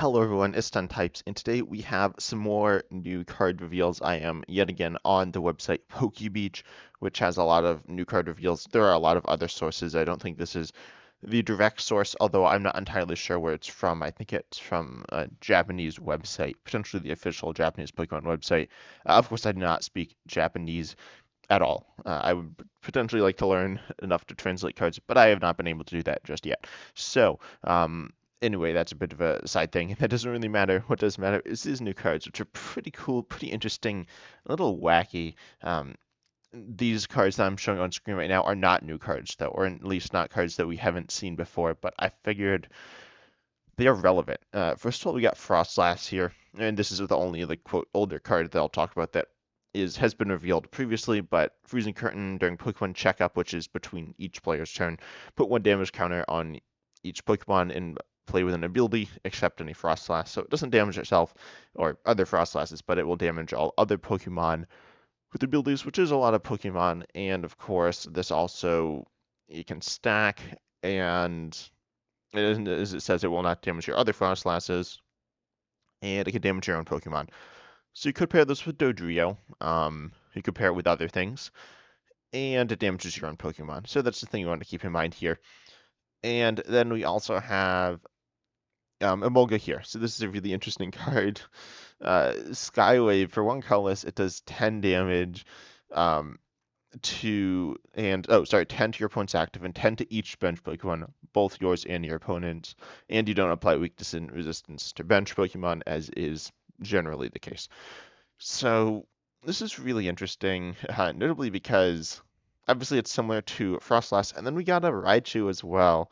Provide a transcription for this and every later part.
Hello everyone, it's 10 Types, and today we have some more new card reveals. I am yet again on the website PokeBeach, which has a lot of new card reveals. There are a lot of other sources. I don't think this is the direct source, although I'm not entirely sure where it's from. I think it's from a Japanese website, potentially the official Japanese Pokemon website. Of course, I do not speak Japanese at all. I would potentially like to learn enough to translate cards, but I have not been able to do that just yet. So, anyway, that's a bit of a side thing. That doesn't really matter. What does matter is these new cards, which are pretty cool, pretty interesting, a little wacky. These cards that I'm showing on screen right now are not new cards, though, or at least not cards that we haven't seen before, but I figured they are relevant. First of all, we got Frostlass here, and this is the only like quote older card that I'll talk about that has been revealed previously. But Freezing Curtain during Pokemon Checkup, which is between each player's turn, put one damage counter on each Pokemon and play with an ability except any Frostlass. So it doesn't damage itself or other Frostlasses, but it will damage all other Pokemon with abilities, which is a lot of Pokemon. And of course, this also you can stack and as it says, it will not damage your other Frostlasses, and it can damage your own Pokemon. So you could pair this with Dodrio. You could pair it with other things, and it damages your own Pokemon. So that's the thing you want to keep in mind here. And then we also have Emolga here. So this is a really interesting card. Skywave, for one colorless, it does 10 damage. Um, oh, sorry, 10 to your opponent's active and 10 to each bench Pokemon, both yours and your opponent's. And you don't apply weakness and resistance to bench Pokemon, as is generally the case. So this is really interesting, notably because obviously it's similar to Frostlass, and then we got a Raichu as well,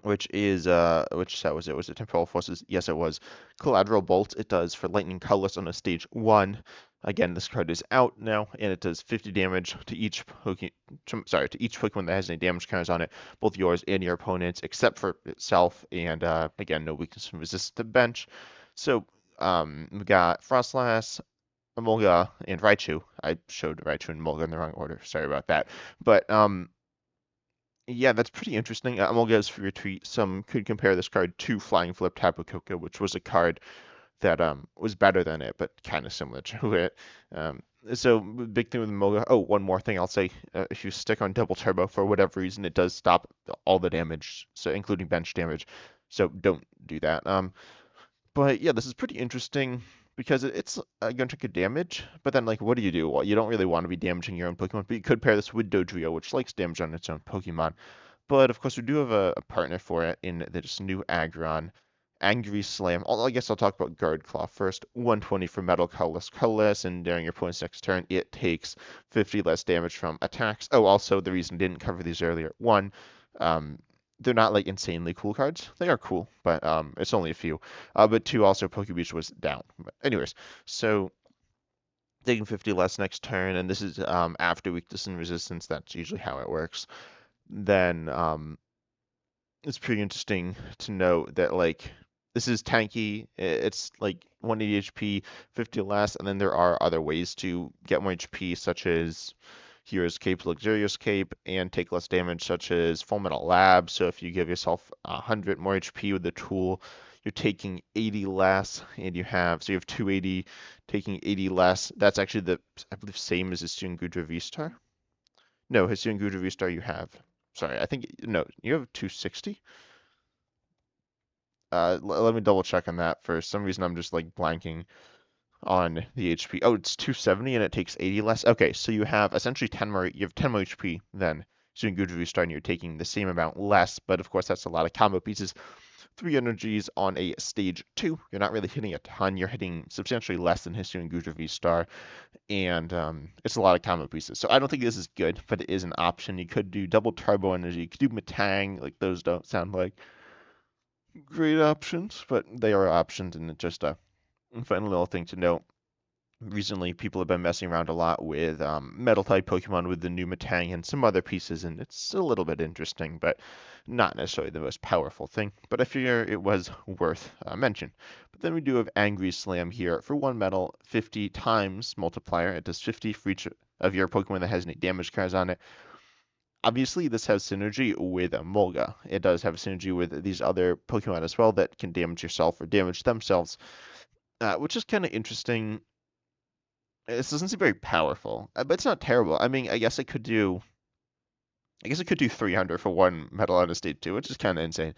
which set was it? Was it Temporal Forces? Yes, it was. Collateral Bolt, it does for Lightning Colorless on a stage 1. Again, this card is out now, and it does 50 damage to each Pokemon that has any damage counters on it, both yours and your opponent's, except for itself, and again, no weakness and resistance to bench. So we got Frostlass, Emolga, and Raichu. I showed Raichu and Emolga in the wrong order. Sorry about that. But yeah, that's pretty interesting. Amolga's for your tweet. Some could compare this card to Flying Flip Tapu Koko, which was a card that was better than it, but kind of similar to it. So big thing with Amolga. Oh, one more thing I'll say: if you stick on Double Turbo for whatever reason, it does stop all the damage, so including bench damage. So don't do that. But yeah, this is pretty interesting because it's going to take a damage, but then like what do? Well, you don't really want to be damaging your own Pokemon, but you could pair this with Dodrio, which likes damage on its own Pokemon. But of course, we do have a partner for it in this new Aggron, Angry Slam. I guess I'll talk about Guard Claw first. 120 for Metal Colorless, and during your opponent's next turn, it takes 50 less damage from attacks. Oh, also, the reason I didn't cover these earlier. One, um, they're not like insanely cool cards. They are cool, but it's only a few. But two, also Pokebeach was down. But anyways, so taking 50 less next turn, and this is after weakness and resistance. That's usually how it works. Then it's pretty interesting to note that like this is tanky. It's like 180 HP, 50 less, and then there are other ways to get more HP, such as Hero's Cape, Luxurious Cape, and take less damage, such as Full Metal Lab. So if you give yourself 100 more HP with the tool, you're taking 80 less, and you have 280, taking 80 less. That's actually I believe, same as Hisuian Gudra V-Star. No, Hisuian Gudra V-Star you have. Sorry, I think, no, you have 260? Let me double check on that. For some reason, I'm just like blanking on the HP. Oh, it's 270 and it takes 80 less. Okay, so you have essentially 10 more. You have 10 more HP than Student Good Review Star, and you're taking the same amount less. But of course, that's a lot of combo pieces. 3 energies on a stage 2. You're not really hitting a ton. You're hitting substantially less than History and Guja V Star, and it's a lot of combo pieces. So I don't think this is good, but it is an option. You could do double turbo energy. You could do Matang. Like those don't sound like great options, but they are options, and it's just a fun little thing to note. Recently, people have been messing around a lot with metal type Pokemon with the new Matang and some other pieces, and it's a little bit interesting, but not necessarily the most powerful thing. But I figure it was worth a mention. But then we do have Angry Slam here. For one metal, 50 times multiplier. It does 50 for each of your Pokemon that has any damage cards on it. Obviously, this has synergy with Molga. It does have synergy with these other Pokemon as well that can damage yourself or damage themselves, which is kind of interesting. This doesn't seem very powerful, but it's not terrible. I mean, I guess it could do 300 for one metal on a stage 2, which is kind of insane.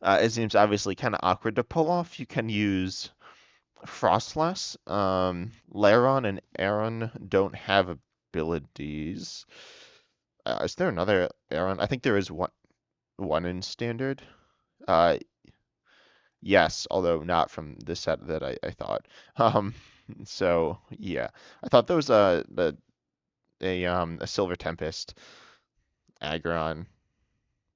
It seems obviously kind of awkward to pull off. You can use Frostlass. Laron and Aaron don't have abilities. Is there another Aaron? I think there is one in standard. Uh, yes, although not from the set that I thought. Um, so yeah, I thought there was a Silver Tempest Aggron,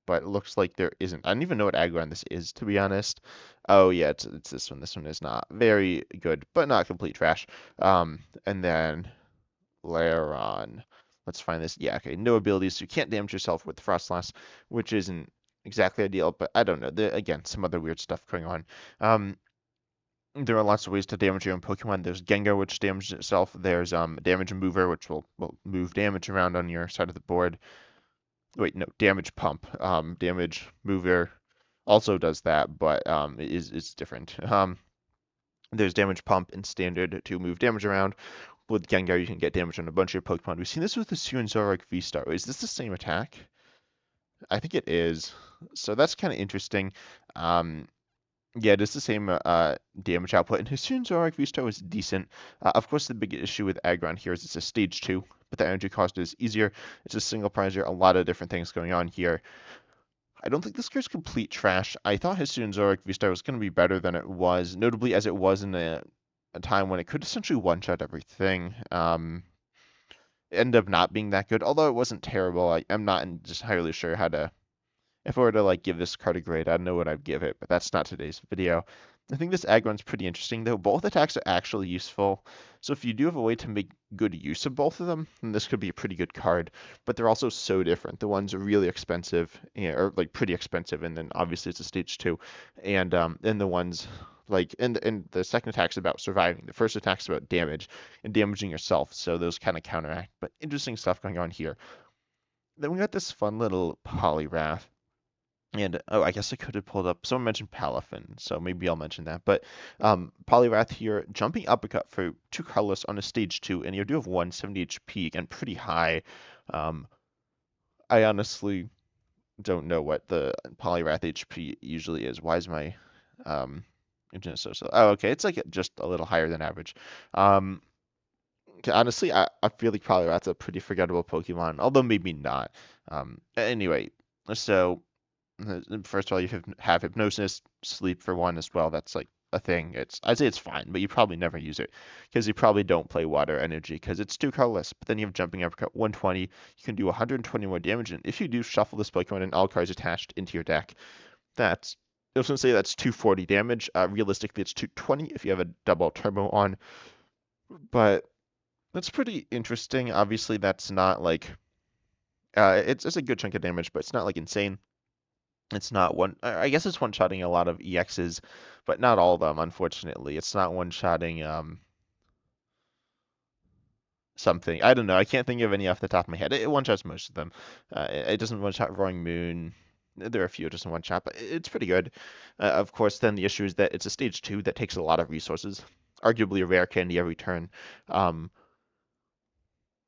but it looks like there isn't. I don't even know what Aggron this is, to be honest. Oh yeah, it's this one. This one is not very good, but not complete trash. And then Laron. Let's find this. Yeah, okay. No abilities, so you can't damage yourself with Frostlass, which isn't exactly ideal, but I don't know. Again, some other weird stuff going on. Um, there are lots of ways to damage your own Pokemon. There's Gengar, which damages itself. There's Damage Mover, which will move damage around on your side of the board. Wait, no, Damage Pump. Damage Mover also does that, but is different. There's Damage Pump in Standard to move damage around. With Gengar, you can get damage on a bunch of your Pokemon. We've seen this with the Zoroark V-Star. Is this the same attack? I think it is. So that's kind of interesting. Um, yeah, it is the same damage output, and Hisuian Zoroark V-Star was decent. Of course, the big issue with Aggron here is it's a stage 2, but the energy cost is easier. It's a single prizer, a lot of different things going on here. I don't think this card's complete trash. I thought Hisuian Zoroark V-Star was going to be better than it was, notably as it was in a time when it could essentially one-shot everything. It ended up not being that good, although it wasn't terrible. I'm not entirely sure how to if I were to like give this card a grade, I don't know what I'd give it, but that's not today's video. I think this Aggron's pretty interesting though. Both attacks are actually useful. So if you do have a way to make good use of both of them, then this could be a pretty good card. But they're also so different. The ones are really expensive, or like pretty expensive, and then obviously it's a stage 2. And the ones like and the second attack's about surviving. The first attack's about damage and damaging yourself. So those kind of counteract. But interesting stuff going on here. Then we got this fun little Poliwrath. And oh, I guess I could have pulled up. Someone mentioned Palafin, so maybe I'll mention that. But Poliwrath here, jumping uppercut for 2 colorless on a stage 2, and you do have 170 HP, again, pretty high. Um, I honestly don't know what the Poliwrath HP usually is. Why is my um, internet so slow? Oh, okay, it's like just a little higher than average. Um, honestly, I feel like Poliwrath's a pretty forgettable Pokemon, although maybe not. Anyway, so. First of all, you have hypnosis, sleep for one as well. That's like a thing. I'd say it's fine, but you probably never use it because you probably don't play water energy because it's too colorless. But then you have jumping uppercut 120. You can do 120 more damage, and if you do shuffle this Pokemon and all cards attached into your deck, that's I was gonna say that's 240 damage. Realistically, it's 220 if you have a double turbo on. But that's pretty interesting. Obviously, that's not like it's a good chunk of damage, but it's not like insane. It's not one. I guess it's one-shotting a lot of EXs, but not all of them, unfortunately. It's not one-shotting something. I don't know. I can't think of any off the top of my head. It one-shots most of them. It doesn't one-shot Roaring Moon. There are a few it doesn't one-shot, but it's pretty good. Of course, then the issue is that it's a stage 2 that takes a lot of resources. Arguably a rare candy every turn.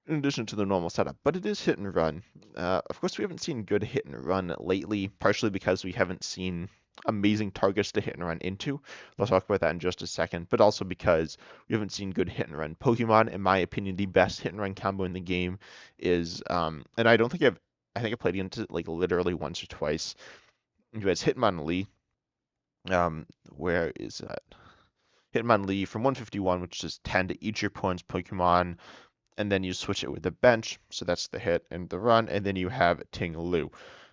In addition to the normal setup, but it is hit and run. Of course, we haven't seen good hit and run lately, partially because we haven't seen amazing targets to hit and run into. I'll talk about that in just a second, but also because we haven't seen good hit and run Pokemon. In my opinion, the best hit and run combo in the game is, and I think I played against it like literally once or twice. It's Hitmonlee. Where is that? Hitmonlee from 151, which is 10 to each your opponent's Pokemon, and then you switch it with the bench, so that's the hit and the run, and then you have Ting-Lu,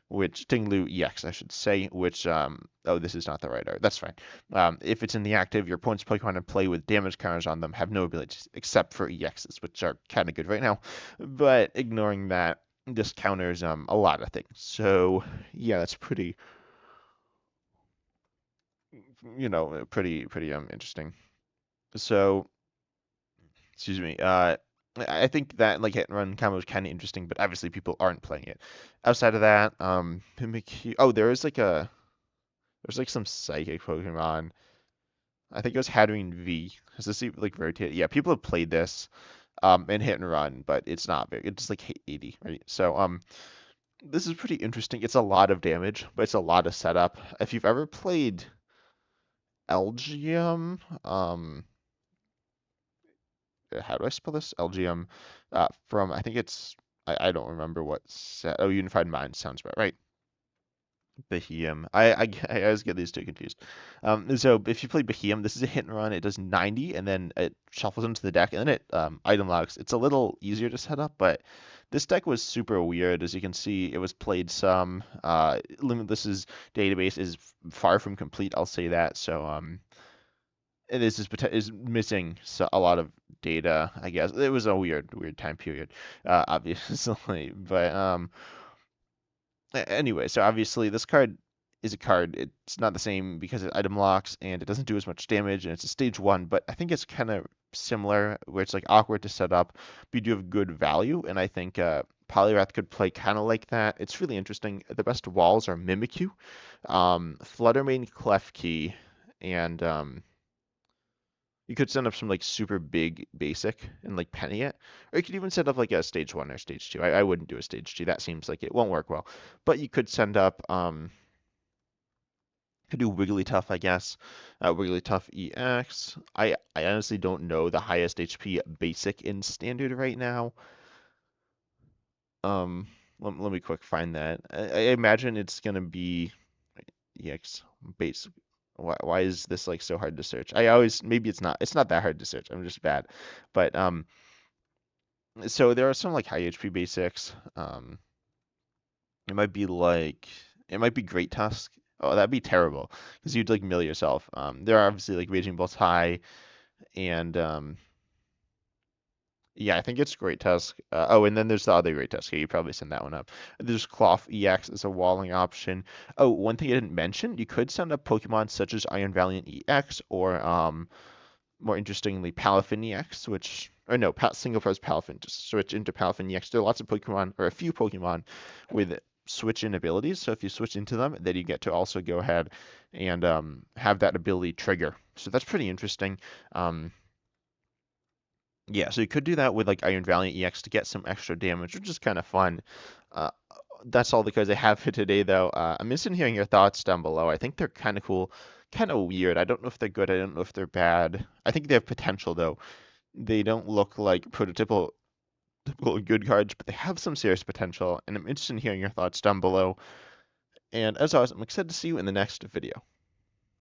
EX, I should say, which, oh, this is not the right art, that's fine. If it's in the active, your opponent's Pokemon in play with damage counters on them have no abilities except for EXs, which are kind of good right now, but ignoring that, this counters a lot of things. So, yeah, that's pretty, pretty interesting. So, excuse me. I think that like hit and run combo is kind of interesting, but obviously people aren't playing it. Outside of that, Mimikyu. Oh, there's like some psychic Pokemon. I think it was Hatterene V. Does this like rotate? Yeah, people have played this in hit and run, but it's not very. It's just like hit 80, right? So this is pretty interesting. It's a lot of damage, but it's a lot of setup. If you've ever played Elgium, how do I spell this? Elgium, from I think it's I don't remember what set. Oh, Unified Mind sounds about right. Behem. I always get these two confused. So if you play Behem, this is a hit and run. It does 90, and then it shuffles into the deck, and then it item locks. It's a little easier to set up, but this deck was super weird. As you can see, it was played some. Limitless's database is far from complete. I'll say that. So it is missing a lot of data. I guess it was a weird time period, obviously, but anyway, so obviously this card is a card. It's not the same because it item locks and it doesn't do as much damage and it's a stage one, but I think it's kind of similar where it's like awkward to set up, but you do have good value, and I think Poliwrath could play kind of like that. It's really interesting. The best walls are Mimikyu, Fluttermane, Klefki, and you could send up some like super big basic and like penny it. Or you could even set up like a stage one or stage two. I wouldn't do a stage two. That seems like it won't work well. But you could send up could do Wigglytuff, I guess. Wigglytuff EX. I honestly don't know the highest HP basic in standard right now. Um let me quick find that. I imagine it's gonna be EX base. Why is this like so hard to search? I always maybe it's not that hard to search. I'm just bad. But so there are some like high HP basics. It might be like it might be Great Tusk. Oh, that'd be terrible because you'd like mill yourself. There are obviously like Raging Bolts high and yeah, I think it's Great Tusk. Oh, and then there's the other Great Tusk. Yeah, you probably send that one up. There's Cloth EX as a walling option. Oh, one thing I didn't mention, you could send up Pokemon such as Iron Valiant EX or more interestingly, Palafin EX, which, or no, Single Pros Palafin, just switch into Palafin EX. There are lots of Pokemon, or a few Pokemon, with switch in abilities. So if you switch into them, then you get to also go ahead and have that ability trigger. So that's pretty interesting. Um, yeah, so you could do that with like Iron Valiant EX to get some extra damage, which is kind of fun. Uh, that's all the cards I have for today, though. I'm interested in hearing your thoughts down below. I think they're kind of cool, kind of weird. I don't know if they're good. I don't know if they're bad. I think they have potential, though. They don't look like prototypical typical good cards, but they have some serious potential. And I'm interested in hearing your thoughts down below. And as always, I'm excited to see you in the next video.